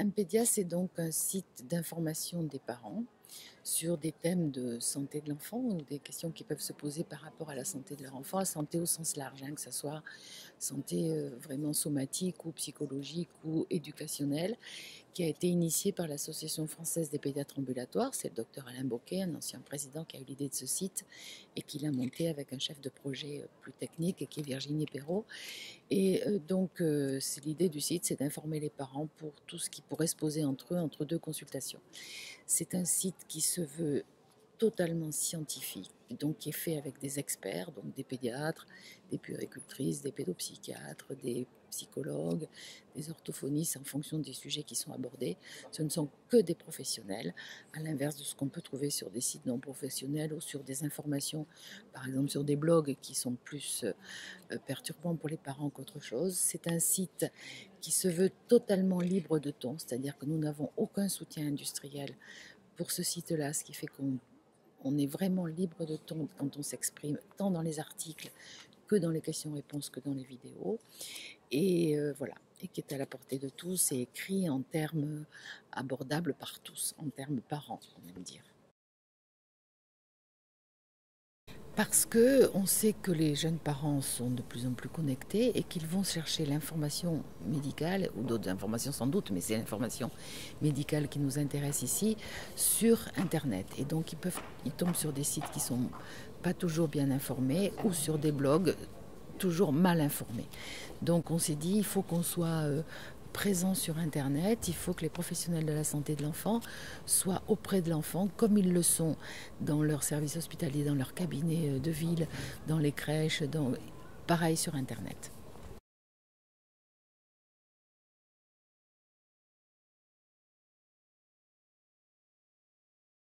Impédia, c'est donc un site d'information des parents sur des thèmes de santé de l'enfant ou des questions qui peuvent se poser par rapport à la santé de leur enfant, la santé au sens large, que ce soit santé vraiment somatique ou psychologique ou éducationnelle, qui a été initié par l'Association française des pédiatres ambulatoires. C'est le docteur Alain Boquet, un ancien président, qui a eu l'idée de ce site et qui l'a monté avec un chef de projet plus technique qui est Virginie Perrault. Et donc, l'idée du site, c'est d'informer les parents pour tout ce qui pourrait se poser entre eux, entre deux consultations. C'est un site qui se veut totalement scientifique, donc qui est fait avec des experts, donc des pédiatres, des puéricultrices, des pédopsychiatres, des psychologues, des orthophonistes en fonction des sujets qui sont abordés. Ce ne sont que des professionnels, à l'inverse de ce qu'on peut trouver sur des sites non professionnels ou sur des informations, par exemple sur des blogs qui sont plus perturbants pour les parents qu'autre chose. C'est un site qui se veut totalement libre de ton, c'est-à-dire que nous n'avons aucun soutien industriel pour ce site-là, ce qui fait qu'on est vraiment libre de ton quand on s'exprime, tant dans les articles que dans les questions-réponses que dans les vidéos. Et voilà, et qui est à la portée de tous et écrit en termes abordables par tous, en termes parents, on aime dire. Parce qu'on sait que les jeunes parents sont de plus en plus connectés et qu'ils vont chercher l'information médicale, ou d'autres informations sans doute, mais c'est l'information médicale qui nous intéresse ici, sur Internet. Et donc ils tombent sur des sites qui ne sont pas toujours bien informés ou sur des blogs toujours mal informés. Donc on s'est dit, il faut qu'on soit présent sur Internet, il faut que les professionnels de la santé de l'enfant soient auprès de l'enfant comme ils le sont dans leur service hospitalier, dans leur cabinet de ville, dans les crèches, pareil sur Internet.